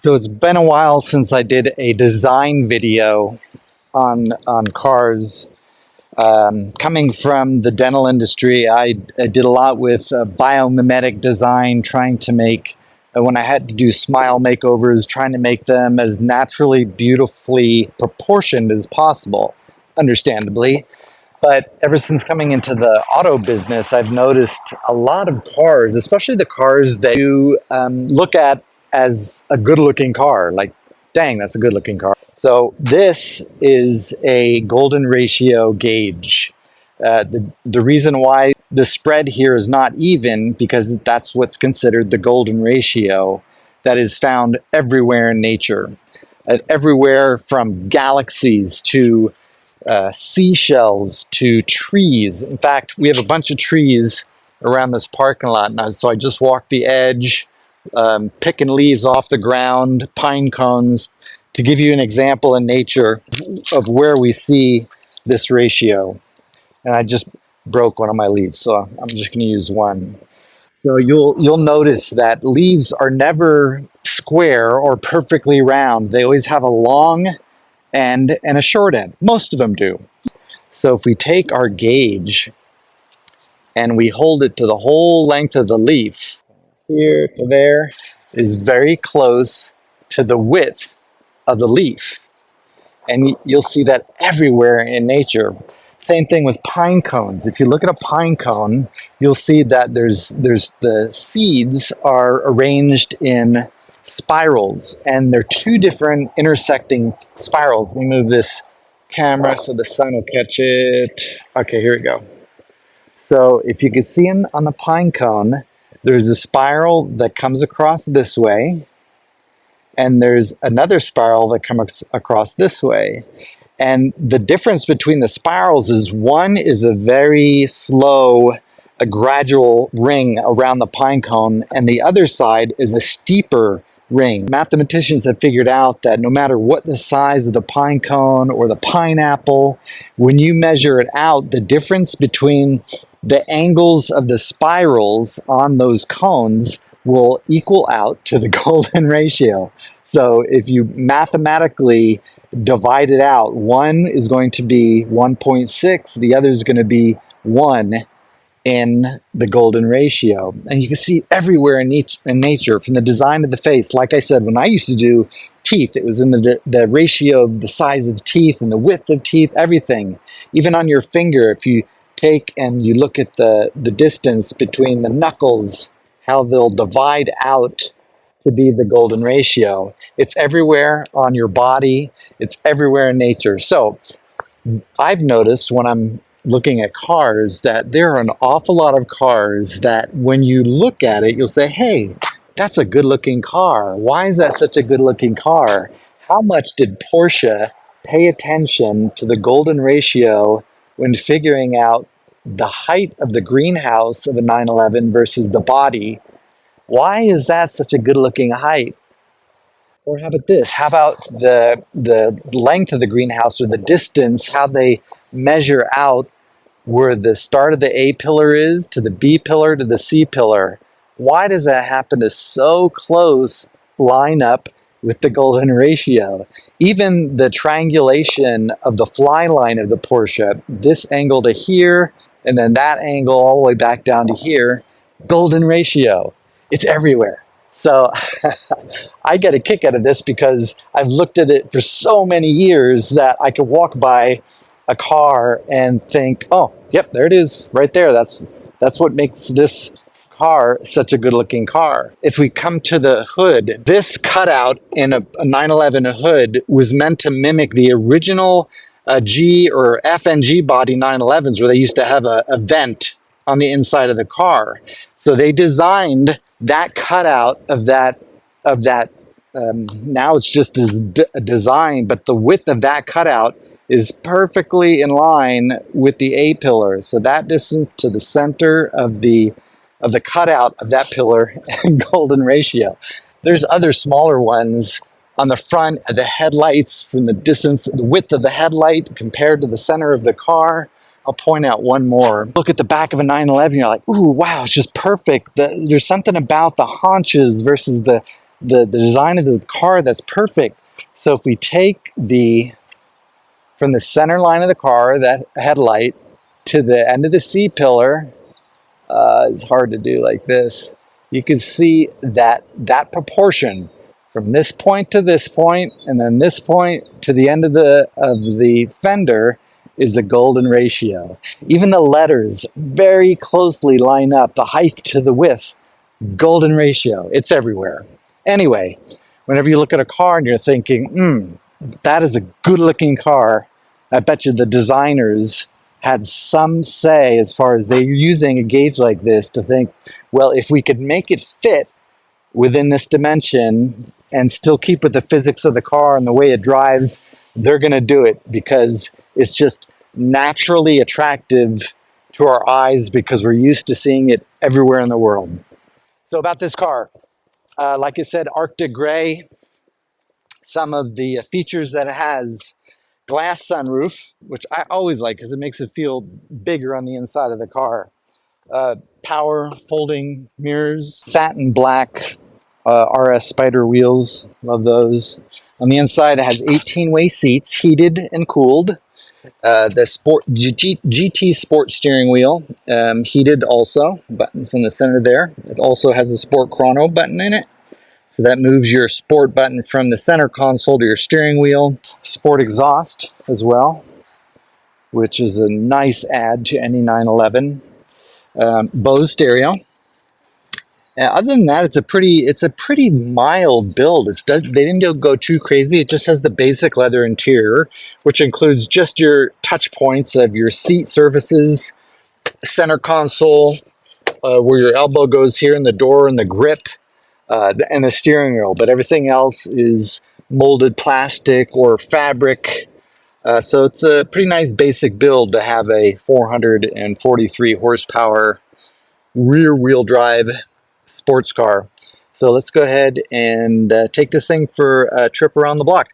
So it's been a while since I did a design video on cars. Coming from the dental industry, I did a lot with biomimetic design, trying to make, when I had to do smile makeovers, trying to make them as naturally, beautifully proportioned as possible, understandably. But ever since coming into the auto business, I've noticed a lot of cars, especially the cars that you look at as a good looking car. Like, dang, that's a good looking car. So this is a golden ratio gauge. The reason why the spread here is not even, because that's what's considered the golden ratio that is found everywhere in nature. Everywhere from galaxies to seashells to trees. In fact, we have a bunch of trees around this parking lot now. So I just walked the edge, picking leaves off the ground, pine cones, to give you an example in nature of where we see this ratio. And I just broke one of my leaves, so I'm just going to use one. So you'll notice that leaves are never square or perfectly round. They always have a long end and a short end. Most of them do. So if we take our gauge and we hold it to the whole length of the leaf, here to there, is very close to the width of the leaf. And you'll see that everywhere in nature. Same thing with pine cones. If you look at a pine cone, you'll see that there's the seeds are arranged in spirals, and they're two different intersecting spirals. Let me move this camera so the sun will catch it. Okay, here we go. So if you can see on the pine cone, there's a spiral that comes across this way, and there's another spiral that comes across this way. And the difference between the spirals is one is a very slow, a gradual ring around the pine cone, and the other side is a steeper ring. Mathematicians have figured out that no matter what the size of the pine cone or the pineapple, when you measure it out, the difference between the angles of the spirals on those cones will equal out to the golden ratio. So if you mathematically divide it out, one is going to be 1.6, the other is going to be 1 in the golden ratio. And you can see everywhere in nature, from the design of the face. Like I said, when I used to do teeth, it was in the ratio of the size of teeth and the width of teeth, everything. Even on your finger, if you take and you look at the distance between the knuckles, how they'll divide out to be the golden ratio. It's everywhere on your body. It's everywhere in nature. So I've noticed when I'm looking at cars that there are an awful lot of cars that when you look at it, you'll say, hey, that's a good looking car. Why is that such a good looking car? How much did Porsche pay attention to the golden ratio when figuring out the height of the greenhouse of a 911 versus the body? Why is that such a good looking height? Or how about this? How about the length of the greenhouse, or the distance, how they measure out where the start of the A pillar is to the B pillar to the C pillar? Why does that happen to so close line up with the golden ratio? Even the triangulation of the fly line of the Porsche, this angle to here, and then that angle all the way back down to here, golden ratio. It's everywhere. So I get a kick out of this because I've looked at it for so many years that I could walk by a car and think, oh, yep, there it is right there. That's what makes this car such a good looking car. If we come to the hood, this cutout in a 911 hood was meant to mimic the original G or FNG body 911s, where they used to have a vent on the inside of the car. So they designed that cutout of that. Now it's just a design, but the width of that cutout is perfectly in line with the A pillar. So that distance to the center of the cutout of that pillar and golden ratio. There's other smaller ones on the front of the headlights, from the distance, the width of the headlight compared to the center of the car. I'll point out one more. Look at the back of a 911, you're like, ooh, wow, it's just perfect. There's something about the haunches versus the the design of the car that's perfect. So if we take from the center line of the car, that headlight, to the end of the C-pillar, it's hard to do like this. You can see that proportion from this point to this point, and then this point to the end of the fender is a golden ratio. Even the letters very closely line up, the height to the width, golden ratio. It's everywhere. Anyway, whenever you look at a car and you're thinking, that is a good looking car, I bet you the designers had some say as far as they're using a gauge like this to think, well, if we could make it fit within this dimension and still keep with the physics of the car and the way it drives, they're going to do it because it's just naturally attractive to our eyes because we're used to seeing it everywhere in the world. So about this car, like I said, Arctic Gray, some of the features that it has: glass sunroof, which I always like because it makes it feel bigger on the inside of the car. Power folding mirrors, satin black RS Spider wheels, love those. On the inside, it has 18-way seats, heated and cooled. The GT Sport steering wheel, heated also. Buttons in the center there. It also has a Sport Chrono button in it. So that moves your Sport button from the center console to your steering wheel. Sport exhaust as well, which is a nice add to any 911. Bose stereo. Other than that, it's a pretty mild build. They didn't go too crazy. It just has the basic leather interior, which includes just your touch points of your seat surfaces, center console, where your elbow goes here, and the door and the grip, and the steering wheel. But everything else is molded plastic or fabric. So it's a pretty nice basic build to have a 443 horsepower rear wheel drive sports car. So let's go ahead and take this thing for a trip around the block.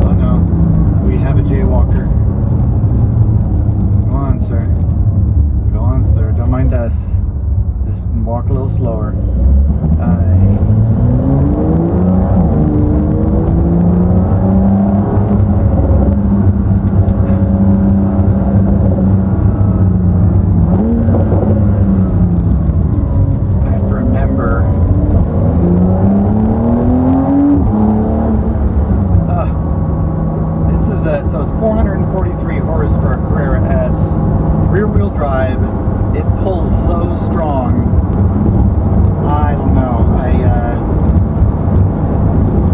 Oh no, we have a jaywalker. Go on, sir. Go on, sir. Don't mind us. Just walk a little slower. So it's 443 horse for a Carrera S, rear-wheel drive. It pulls so strong. I don't know.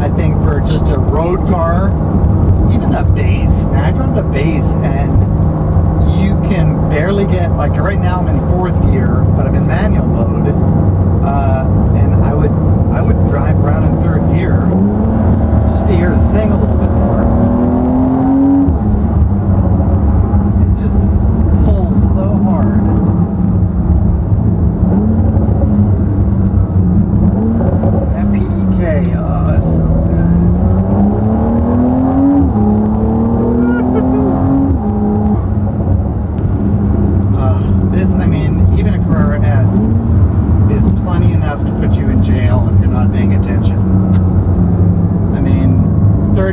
I think for just a road car, even the bass. Man, I drove the bass, and you can barely get, like right now I'm in fourth gear, but I'm in manual mode, and I would drive around in third gear just to hear it sing a little bit more.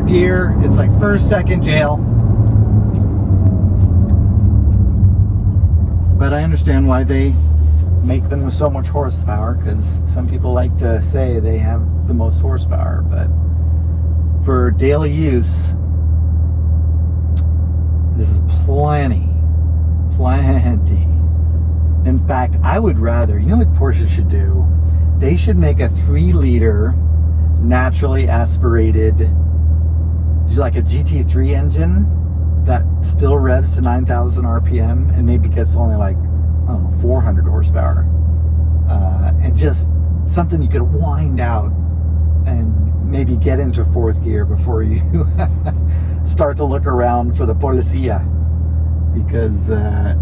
Gear, it's like first, second jail. But I understand why they make them with so much horsepower, because some people like to say they have the most horsepower, but for daily use, this is plenty. In fact, I would rather, you know what Porsche should do? They should make a 3-liter naturally aspirated, like a GT3 engine that still revs to 9,000 RPM and maybe gets only like, I don't know, 400 horsepower. And just something you could wind out and maybe get into fourth gear before you start to look around for the policia. Because the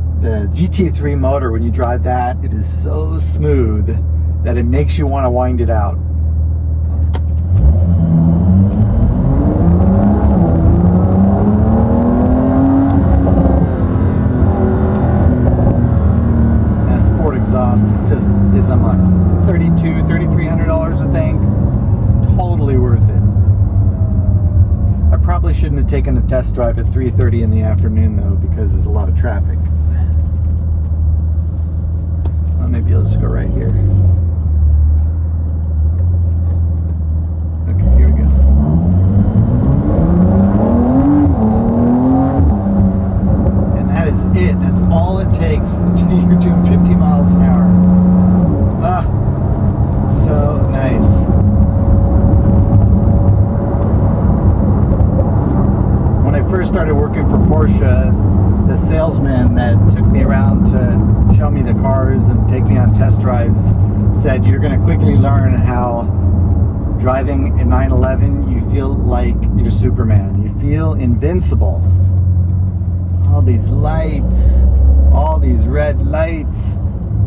GT3 motor, when you drive that, it is so smooth that it makes you want to wind it out. to taking a test drive at 3:30 in the afternoon though, because there's a lot of traffic. Well, maybe I'll just go right here. Okay, here we go. And that is it. That's all it takes until you're doing 50 miles an hour. Ah, so nice. When I first started working for Porsche, the salesman that took me around to show me the cars and take me on test drives said, you're going to quickly learn how driving a 911, you feel like you're Superman. You feel invincible. All these lights, all these red lights,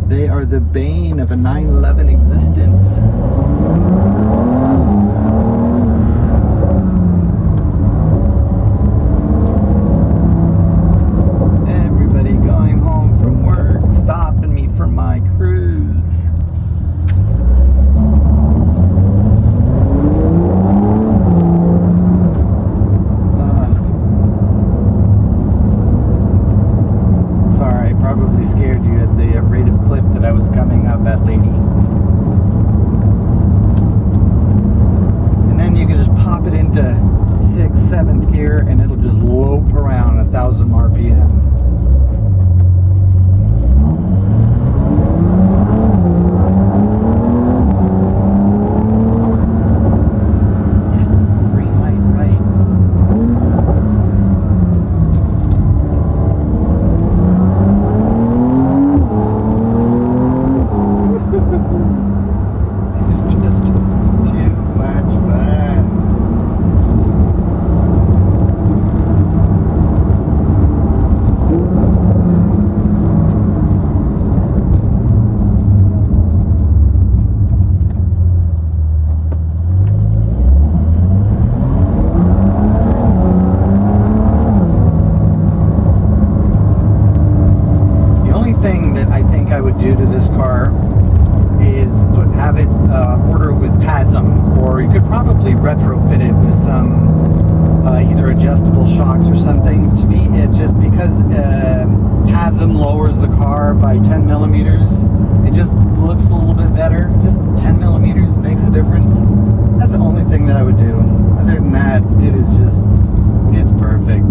they are the bane of a 911 existence. Everybody going home from work, stopping me for my cruise. Sorry, I probably scared you at the rate of clip that I was coming up at, lady. And then you can just pop it into 6th, 7th gear and it'll just lope around 1,000 RPM. I would do to this car is have it order it with PASM, or you could probably retrofit it with some either adjustable shocks or something. To me, it just because PASM lowers the car by 10 millimeters, it just looks a little bit better. Just 10 millimeters makes a difference. That's the only thing that I would do. Other than that, it's perfect.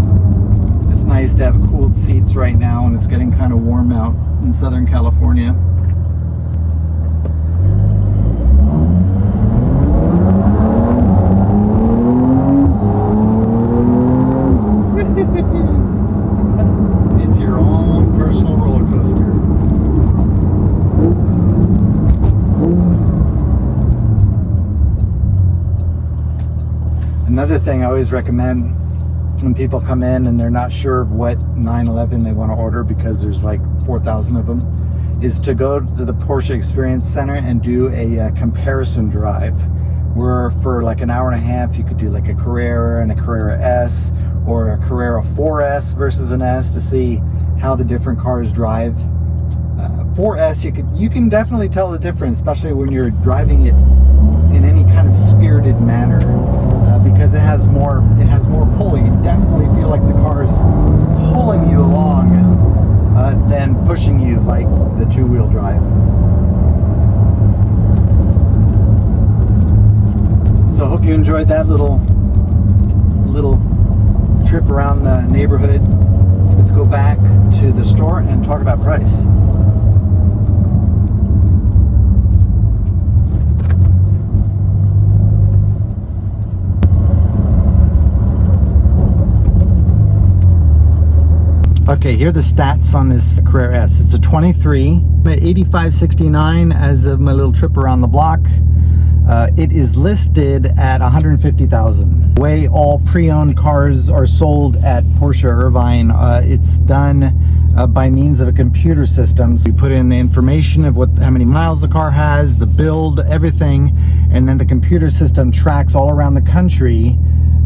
It's nice to have cooled seats right now, and it's getting kind of warm out in Southern California. It's your own personal roller coaster. Another thing I always recommend when people come in and they're not sure of what 911 they want to order, because there's like 4,000 of them, is to go to the Porsche Experience Center and do a comparison drive, where for like an hour and a half you could do like a Carrera and a Carrera S or a Carrera 4S versus an S to see how the different cars drive. 4S, you can definitely tell the difference, especially when you're driving it in any kind of spirited manner, because it has more pull. You definitely feel like the car is pulling you along than pushing you like the two-wheel drive. So I hope you enjoyed that little trip around the neighborhood. Let's go back to the store and talk about price. Okay, here are the stats on this Carrera S. It's a 23, at $85.69 as of my little trip around the block. It is listed at $150,000. The way all pre-owned cars are sold at Porsche Irvine, it's done by means of a computer system. So you put in the information of how many miles the car has, the build, everything, and then the computer system tracks all around the country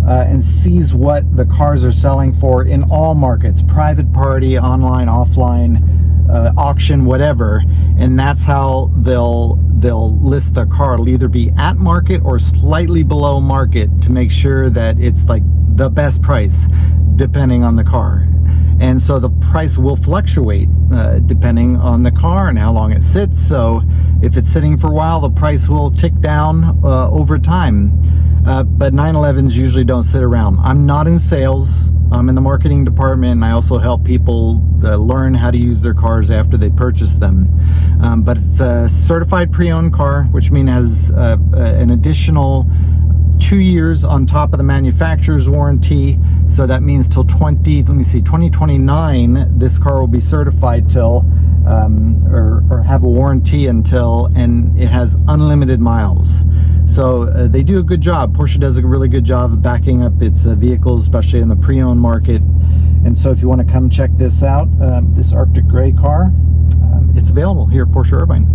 and sees what the cars are selling for in all markets, private party, online, offline, auction, whatever. And that's how they'll they'll list their car. It'll either be at market or slightly below market to make sure that it's like the best price depending on the car. And so the price will fluctuate depending on the car and how long it sits. So if it's sitting for a while, the price will tick down over time. But 911s usually don't sit around. I'm not in sales. I'm in the marketing department, and I also help people learn how to use their cars after they purchase them. But it's a certified pre-owned car, which means it has an additional 2 years on top of the manufacturer's warranty. So that means till 2029, this car will be certified till, or have a warranty until, and it has unlimited miles. So they do a good job. Porsche does a really good job of backing up its vehicles, especially in the pre-owned market. And so if you want to come check this out, this Arctic Gray car, it's available here at Porsche Irvine.